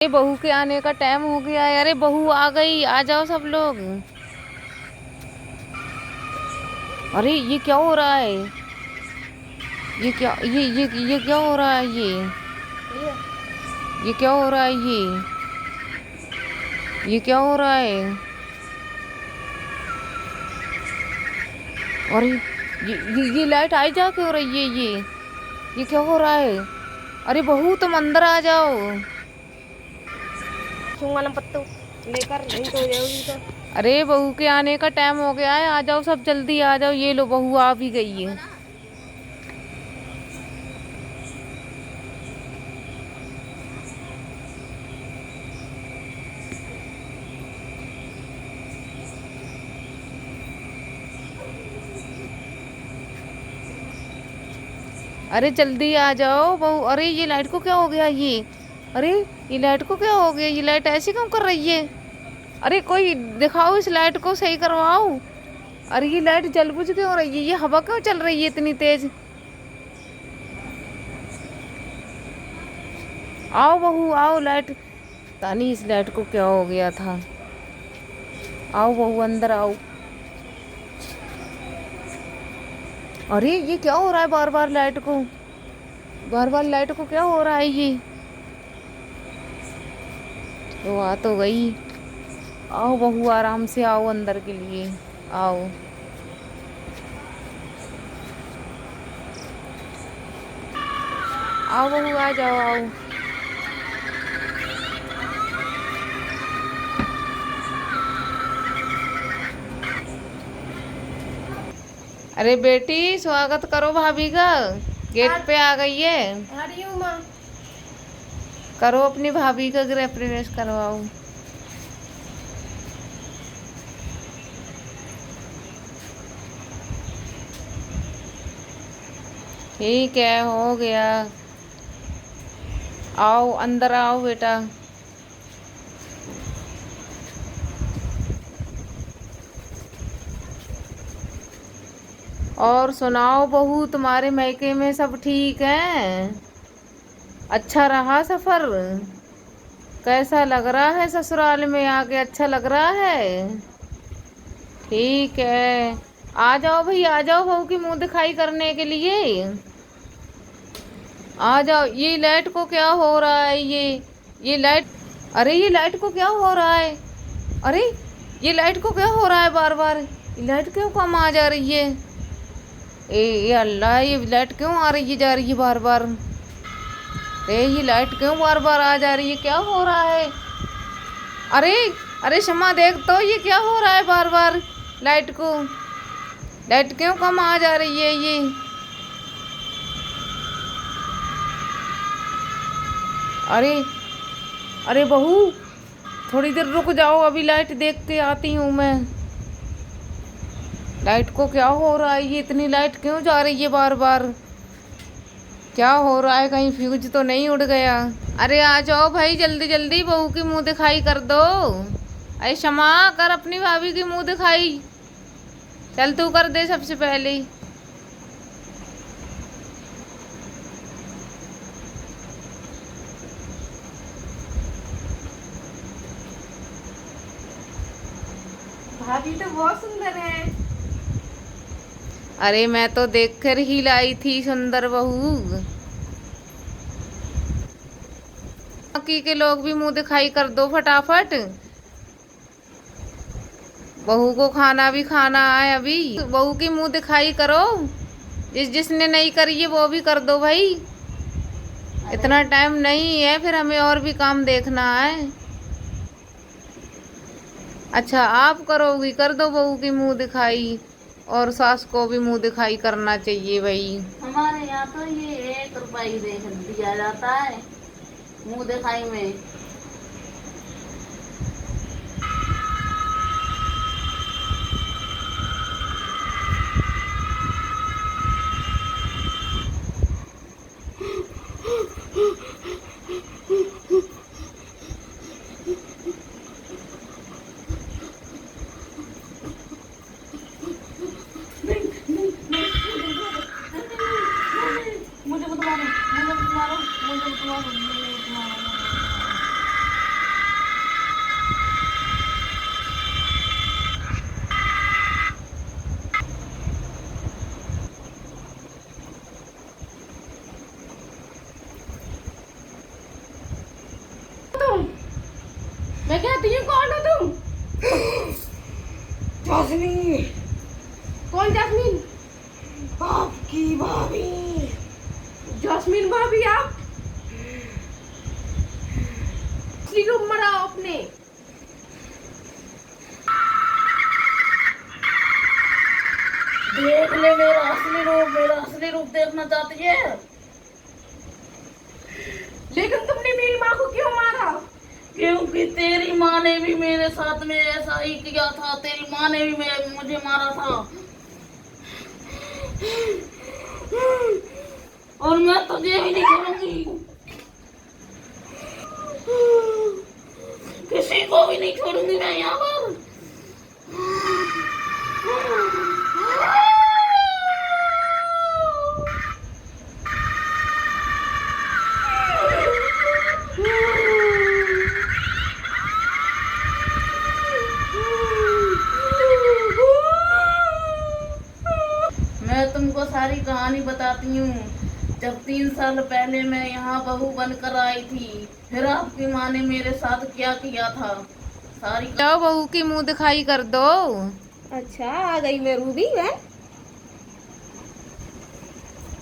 ये बहू के आने का टाइम हो गया है। अरे बहू आ गई, आ जाओ सब लोग। अरे ये क्या हो रहा है? ये क्या हो रहा है? ये क्या हो रहा है? ये क्या हो रहा है? अरे ये लाइट आई जा क्यों रही है? ये क्या हो रहा है? अरे बहू तुम अंदर आ जाओ। पत्तू लेकर नहीं तो हो जाएगी तो। अरे बहू के आने का टाइम हो गया है, आ जाओ सब, जल्दी आ जाओ। ये लो बहू आ भी गई है। अरे जल्दी आ जाओ बहू। अरे ये लाइट को क्या हो गया? अरे ये लाइट को क्या हो गया? ये लाइट ऐसी क्यों कर रही है? अरे कोई दिखाओ, इस लाइट को सही करवाओ। अरे ये लाइट जल बुझ क्यों रही है? ये हवा क्यों चल रही है इतनी तेज? आओ बहू आओ, लाइट पता नहीं इस लाइट को क्या हो गया था। आओ बहू अंदर आओ। अरे ये क्या हो रहा है? बार बार लाइट को क्या हो रहा है? ये तो आ तो गई। आओ बहू आराम से आओ अंदर के लिए। आओ आओ बहू आ जाओ, आओ। अरे बेटी स्वागत करो भाभी का, गेट पे आ गई है। आ रही हूँ माँ। करो अपनी भाभी का गृह प्रवेश करवाओ। ठीक है, हो गया। आओ अंदर आओ बेटा। और सुनाओ बहू, तुम्हारे मायके में सब ठीक है? अच्छा रहा सफर? कैसा लग रहा है ससुराल में आके? अच्छा लग रहा है? ठीक है, आ जाओ भाई, आ जाओ बहू की मुंह दिखाई करने के लिए। आ जाओ। ये लाइट को क्या हो रहा है? ये लाइट, अरे ये लाइट को क्या हो रहा है? अरे ये लाइट को क्या हो रहा है? बार बार ये लाइट क्यों कम आ जा रही है? ये अल्लाह, ये लाइट क्यों आ रही है जा रही है बार बार? ये लाइट क्यों बार बार आ जा रही है? क्या हो रहा है? अरे अरे क्षमा देख तो, ये क्या हो रहा है? बार बार लाइट क्यों कम आ जा रही है? अरे अरे बहू थोड़ी देर रुक जाओ, अभी लाइट देख के आती हूँ मैं। लाइट को क्या हो रहा है? ये इतनी लाइट क्यों जा रही है बार बार? क्या हो रहा है? कहीं फ्यूज तो नहीं उड़ गया? अरे आ जाओ भाई, जल्दी जल्दी बहू की मुंह दिखाई कर दो। अरे क्षमा कर अपनी भाभी की मुंह दिखाई। चल तू कर दे सबसे पहले। भाभी तो बहुत सुंदर है। अरे मैं तो देखकर ही लाई थी सुंदर बहू। बाकी के लोग भी मुंह दिखाई कर दो फटाफट। बहू को खाना भी खाना है अभी। बहू की मुंह दिखाई करो। जिसने नहीं करी है वो भी कर दो भाई। इतना टाइम नहीं है, फिर हमें और भी काम देखना है। अच्छा आप करोगी? कर दो बहू की मुंह दिखाई। और सास को भी मुंह दिखाई करना चाहिए भाई। हमारे यहाँ तो ये 1 रुपया ही दिया जाता है मुंह दिखाई में। मुझे मत मारो, मुझे मत मारो, मुझे मत मारो, मुझे मत मारो। मैं कहती हूँ कौन हो तुम? जासमीन, कौन जास्मीन? आपकी भाभी। जास्मीन भाभी आप? असली रूप मराओ अपने। देख ले मेरा असली रूप, मेरा असली रूप देखना चाहती है? लेकिन तुमने मेरी माँ को क्यों मारा? क्योंकि तेरी माँ ने भी मेरे साथ में ऐसा ही किया था, तेरी माँ ने भी मुझे मारा था। और मैं तुझे भी नहीं छोड़ूंगी, किसी को भी नहीं छोड़ूंगी मैं यहाँ पर। मैं तुमको सारी कहानी बताती हूँ। जब 3 साल पहले मैं यहाँ बहू बनकर आई थी, फिर आपकी माँ ने मेरे साथ क्या किया था, सारी जाओ बहू की मुंह दिखाई कर दो। अच्छा आ गई मैं रूबी है।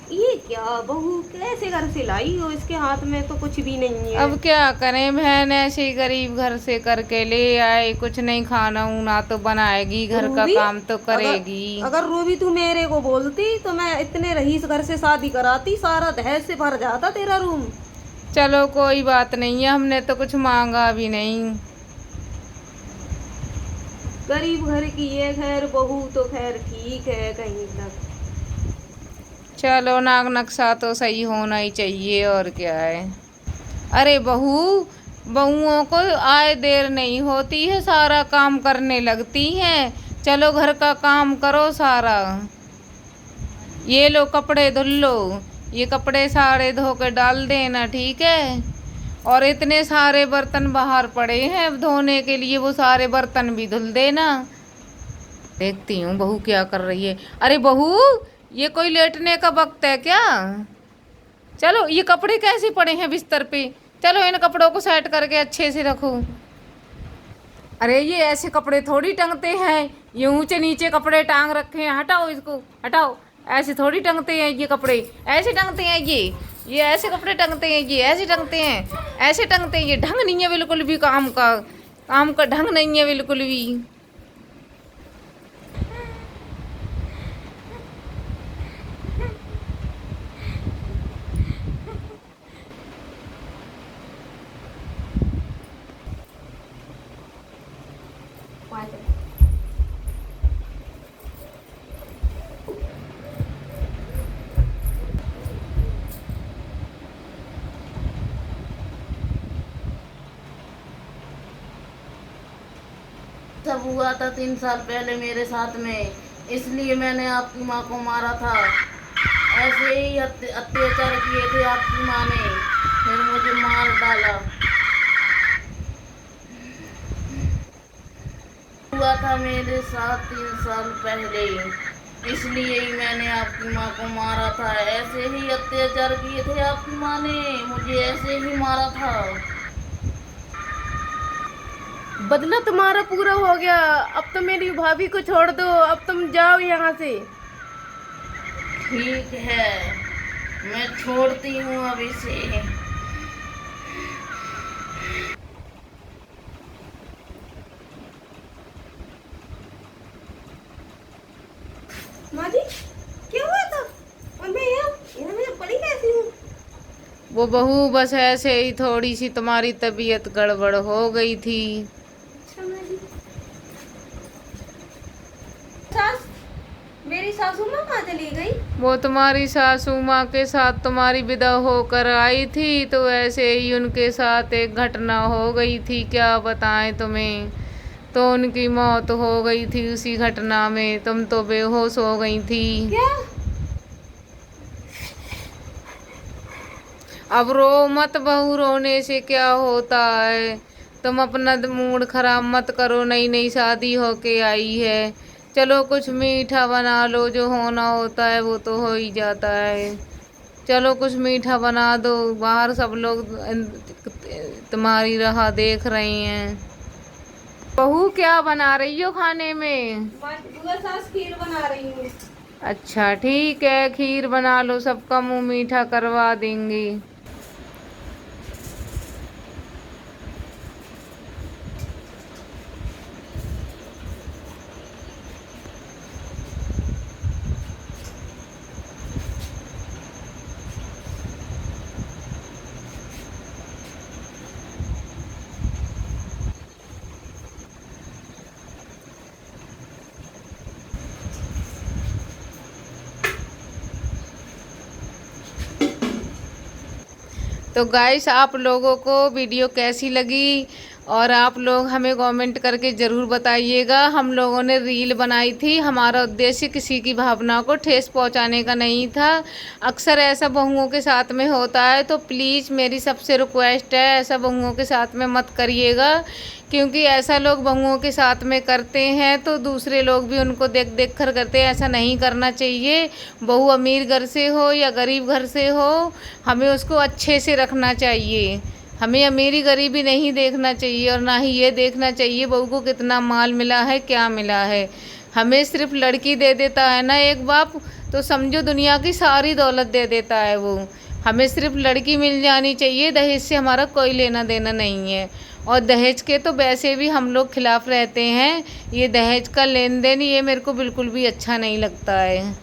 ये क्या बहू कैसे घर से लाई हो? इसके हाथ में तो कुछ भी नहीं है। अब क्या करें, बहन ऐसे ही गरीब घर से करके ले आए, कुछ नहीं खाना ऊना तो बनाएगी, घर का रूबी, काम तो करेगी। अगर रूबी तू मेरे को बोलती तो मैं इतने रईस घर से शादी कराती, सारा दहेज से भर जाता तेरा रूम। चलो कोई बात नहीं है, हमने तो कुछ मांगा भी नहीं। गरीब घर की है, खैर बहू तो खैर ठीक है कहीं तक। चलो नाग नक्शा तो सही होना ही चाहिए, और क्या है। अरे बहू, बहुओं को आए देर नहीं होती है, सारा काम करने लगती हैं। चलो घर का काम करो सारा। ये लो कपड़े धुल लो, ये कपड़े सारे धो के डाल देना, ठीक है। और इतने सारे बर्तन बाहर पड़े हैं धोने के लिए, वो सारे बर्तन भी धुल देना। देखती हूँ बहू क्या कर रही है। अरे बहू, ये कोई लेटने का वक्त है क्या? चलो, ये कपड़े कैसे पड़े हैं बिस्तर पे, चलो इन कपड़ों को सेट करके अच्छे से रखो। अरे ये ऐसे कपड़े थोड़ी टंगते हैं, ये ऊंचे नीचे कपड़े टांग रखे हैं, हटाओ इसको हटाओ। ऐसे थोड़ी टंगते हैं ये कपड़े, ऐसे टंगते हैं ये ऐसे कपड़े टंगते हैं, ये ऐसे टंगते हैं, ऐसे टंगते हैं। ये ढंग नहीं है बिल्कुल भी, काम का ढंग नहीं है बिल्कुल भी। सब हुआ था 3 साल पहले मेरे साथ में, इसलिए मैंने आपकी माँ को मारा था। ऐसे ही अत्याचार किए थे आपकी माँ ने, फिर मुझे मार डाला। हुआ था मेरे साथ 3 साल पहले, इसलिए ही मैंने आपकी माँ को मारा था। ऐसे ही अत्याचार किए थे आपकी माँ ने, मुझे ऐसे ही मारा था। बदला तुम्हारा पूरा हो गया, अब तो मेरी भाभी को छोड़ दो, अब तुम जाओ यहाँ से। ठीक है, मैं छोड़ती हूँ अभी से। माँ जी क्या हुआ था? और मैं यहाँ मैं पड़ी कैसी हूँ? वो बहू बस ऐसे ही थोड़ी सी तुम्हारी तबीयत गड़बड़ हो गई थी। अच्छा माँ जी। सास, मेरी सासू माँ कहाँ चली गई? वो तुम्हारी सासू माँ के साथ तुम्हारी विदा होकर आई थी, तो ऐसे ही उनके साथ एक घटना हो गई थी, क्या बताएं तुम्हें। तो उनकी मौत हो गई थी उसी घटना में, तुम तो बेहोश हो गई थी। क्या? अब रो मत बहू, रोने से क्या होता है। तुम अपना मूड खराब मत करो, नई नई शादी होके आई है। चलो कुछ मीठा बना लो, जो होना होता है वो तो हो ही जाता है। चलो कुछ मीठा बना दो, बाहर सब लोग तुम्हारी राह देख रहे हैं। बहू क्या बना रही हो खाने में? बुआ सास खीर बना रही हूँ। अच्छा ठीक है, खीर बना लो, सबका मुंह मीठा करवा देंगे। तो गाइस, आप लोगों को वीडियो कैसी लगी और आप लोग हमें कमेंट करके ज़रूर बताइएगा। हम लोगों ने रील बनाई थी, हमारा उद्देश्य किसी की भावना को ठेस पहुंचाने का नहीं था। अक्सर ऐसा बहुओं के साथ में होता है, तो प्लीज़ मेरी सबसे रिक्वेस्ट है, ऐसा बहुओं के साथ में मत करिएगा, क्योंकि ऐसा लोग बहुओं के साथ में करते हैं तो दूसरे लोग भी उनको देख देख कर करते हैं। ऐसा नहीं करना चाहिए। बहू अमीर घर से हो या गरीब घर से हो, हमें उसको अच्छे से रखना चाहिए। हमें अमीरी गरीबी नहीं देखना चाहिए और ना ही ये देखना चाहिए बहू को कितना माल मिला है, क्या मिला है। हमें सिर्फ लड़की दे देता है ना एक बाप, तो समझो दुनिया की सारी दौलत दे देता है वो। हमें सिर्फ लड़की मिल जानी चाहिए, दहेज से हमारा कोई लेना देना नहीं है। और दहेज के तो वैसे भी हम लोग खिलाफ रहते हैं। ये दहेज का लेन देन, ये मेरे को बिल्कुल भी अच्छा नहीं लगता है।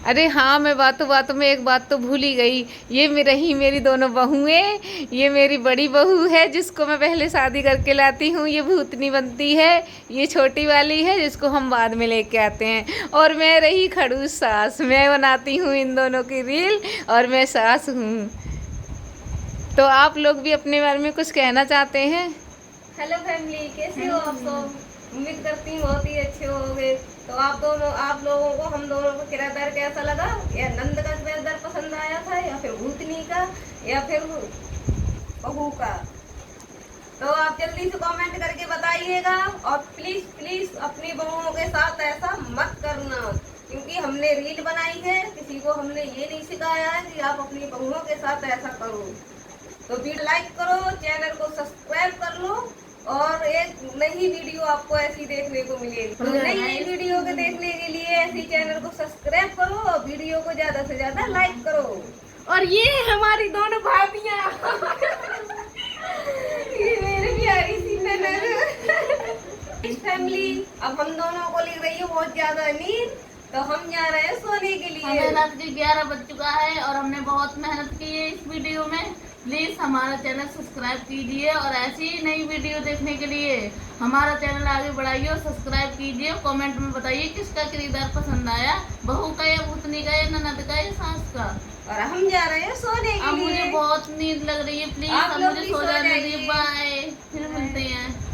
अरे हाँ, मैं बातों बातों में एक बात तो भूल ही गई। ये मेरी दोनों बहुएं, ये मेरी बड़ी बहू है जिसको मैं पहले शादी करके लाती हूँ, ये भूतनी बनती है। ये छोटी वाली है जिसको हम बाद में लेके आते हैं। और मैं रही खड़ूस सास, मैं बनाती हूँ इन दोनों की रील और मैं सास हूँ। तो आप लोग भी अपने बारे में कुछ कहना चाहते हैं? हेलो फैमिली, कैसे हो आप सब? उम्मीद करती हूँ बहुत ही अच्छे होंगे। तो आप लोगों को हम दोनों का किरदार कैसा लगा? या नंद का किरदार पसंद आया था, या फिर भूतनी का, या फिर बहू का? तो आप जल्दी से कमेंट करके बताइएगा। और प्लीज प्लीज अपनी बहुओं के साथ ऐसा मत करना, क्योंकि हमने रील बनाई है, किसी को हमने ये नहीं सिखाया है कि आप अपनी बहुओं के साथ ऐसा करो। तो वीडियो लाइक करो, चैनल को सब्सक्राइब कर लो, और एक नई वीडियो आपको ऐसी देखने को मिलेगी। तो नई वीडियो के देखने के लिए ऐसी चैनल को सब्सक्राइब करो और वीडियो को ज्यादा से ज्यादा लाइक करो। और ये हमारी दोनों भाभियां ये मेरी प्यारी सी फैमिली। अब हम दोनों को लग रही है बहुत ज्यादा नींद, तो हम जा रहे हैं सोने के लिए। हमें रात के 11 बज चुका है और हमने बहुत मेहनत की है इस वीडियो में। प्लीज हमारा चैनल सब्सक्राइब कीजिए और ऐसी ही नई वीडियो देखने के लिए हमारा चैनल आगे बढ़ाइए और सब्सक्राइब कीजिए। कमेंट में बताइए किसका किरदार पसंद आया, बहू का या भूतनी का या ननद का या सास का। और हम जा रहे हैं सोने के लिए। मुझे बहुत नींद लग रही है, प्लीज अब मुझे सो जाने दीजिए। बाय, फिर मिलते हैं।